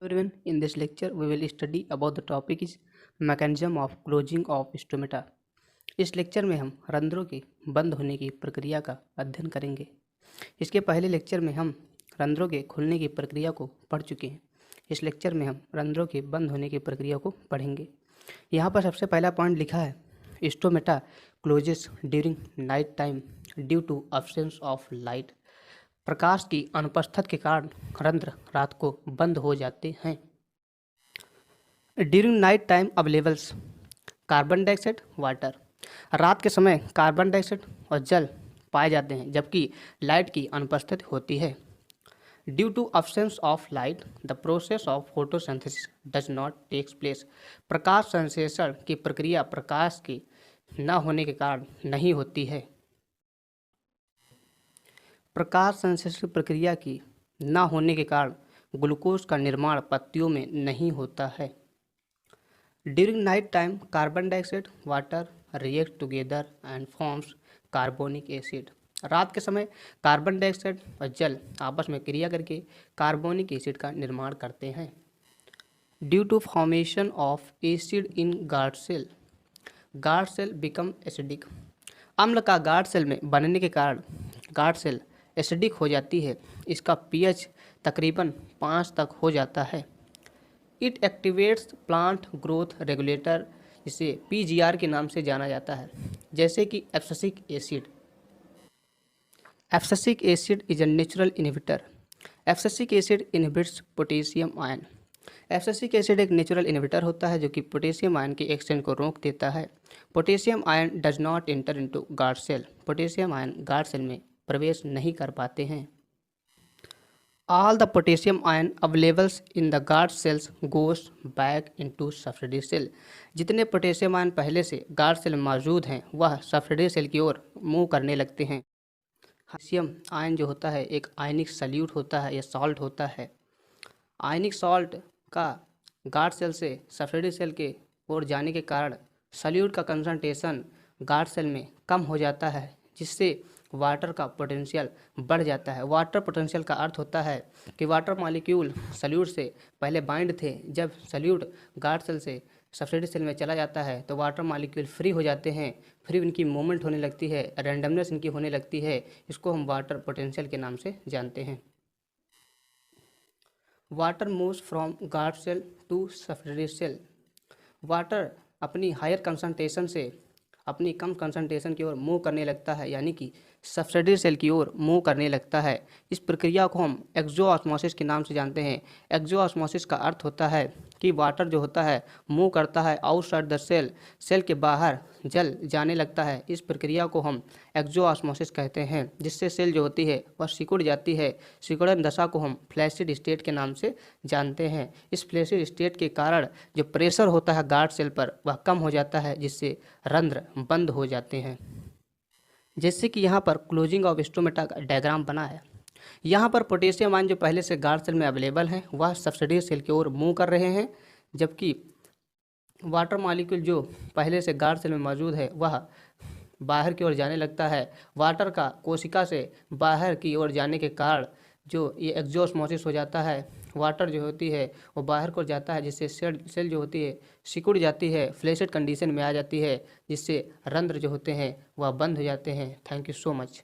Everyone, in this lecture we will study about the topic is mechanism of closing of stomata. इस lecture में हम रंध्रों के बंद होने की प्रक्रिया का अध्ययन करेंगे। इसके पहले लेक्चर में हम रंध्रों के खुलने की प्रक्रिया को पढ़ चुके हैं। इस लेक्चर में हम रंध्रों के बंद होने की प्रक्रिया को पढ़ेंगे। यहाँ पर सबसे पहला पॉइंट लिखा है stomata closes during night time due to absence of light. प्रकाश की अनुपस्थिति के कारण रंध्र रात को बंद हो जाते हैं। During night time availables carbon dioxide water. रात के समय कार्बन डाइऑक्साइड और जल पाए जाते हैं जबकि लाइट की अनुपस्थिति होती है। Due to absence of light the process of photosynthesis does not takes place. प्रकाश संश्लेषण की प्रक्रिया प्रकाश के न होने के कारण नहीं होती है। प्रकाश संश्लेषण प्रक्रिया की न होने के कारण ग्लूकोज का निर्माण पत्तियों में नहीं होता है। During night time carbon dioxide water react together and forms carbonic acid. रात के समय कार्बन डाइऑक्साइड और जल आपस में क्रिया करके कार्बोनिक एसिड का निर्माण करते हैं। Due to formation of acid in guard cell become acidic. अम्ल का गार्ड सेल में बनने के कारण गार्ड सेल एसिडिक हो जाती है। इसका पीएच तकरीबन 5 तक हो जाता है। It activates plant growth regulator, जिसे पीजीआर के नाम से जाना जाता है, जैसे कि abscisic acid. Abscisic acid is a natural inhibitor. Abscisic acid inhibits potassium ion. Abscisic acid एक नेचुरल इनहिबिटर होता है जो कि पोटेशियम आयन के एक्सचेंज को रोक देता है। Potassium ion does not enter into guard cell. Potassium ion guard cell में प्रवेश नहीं कर पाते हैं। All the potassium ion availables in the guard cells goes back into subsidiary cell. जितने पोटेशियम आयन पहले से गार्ड सेल में मौजूद हैं वह सब्सिडी सेल की ओर मूव करने लगते हैं। पोटेशियम आयन जो होता है एक आयनिक सल्यूट होता है या सॉल्ट होता है। आयनिक सॉल्ट का गार्ड सेल से सब्सिडी सेल के ओर जाने के कारण सल्यूट का कंसंट्रेशन गार्ड सेल में कम हो जाता है, जिससे वाटर का पोटेंशियल बढ़ जाता है। वाटर पोटेंशियल का अर्थ होता है कि वाटर मॉलिक्यूल सल्यूट से पहले बाइंड थे। जब सल्यूट गार्ड सेल से सब्सिडी सेल में चला जाता है तो वाटर मॉलिक्यूल फ्री हो जाते हैं। फ्री इनकी मूवमेंट होने लगती है, रैंडमनेस इनकी होने लगती है। इसको हम वाटर पोटेंशियल के नाम से जानते हैं। Water moves from guard cell to subsidiary cell. Water अपनी हायर कंसंट्रेशन से अपनी कम कंसंट्रेशन की ओर मूव करने लगता है, यानी कि सब्सिडी सेल की ओर मूव करने लगता है। इस प्रक्रिया को हम एक्सोऑस्मोसिस के नाम से जानते हैं। एक्सोऑस्मोसिस का अर्थ होता है कि वाटर जो होता है मूव करता है आउटसाइड द सेल, सेल के बाहर जल जाने लगता है। इस प्रक्रिया को हम एक्सोऑस्मोसिस कहते हैं, जिससे सेल जो होती है वह सिकुड़ जाती है। सिकुड़न दशा को हम फ्लैसिड स्टेट के नाम से जानते हैं। इस फ्लैसिड स्टेट के कारण जो प्रेशर होता है गार्ड सेल पर वह कम हो जाता है, जिससे रंध्र बंद हो जाते हैं। जैसे कि यहाँ पर क्लोजिंग ऑफ स्टोमेटा का डायग्राम बना है। यहाँ पर पोटेशियम आयन जो पहले से गार्ड सेल में अवेलेबल हैं वह सब्सिडी सेल की ओर मूव कर रहे हैं, जबकि वाटर मॉलिक्यूल जो पहले से गार्ड सेल में मौजूद है वह बाहर की ओर जाने लगता है। वाटर का कोशिका से बाहर की ओर जाने के कारण जो ये एक्सोऑस्मोसिस हो जाता है, वाटर जो होती है वो बाहर को जाता है, जिससे सेल जो होती है सिकुड़ जाती है, फ्लैसिड कंडीशन में आ जाती है, जिससे रंध्र जो होते हैं वह बंद हो जाते हैं। Thank you so much.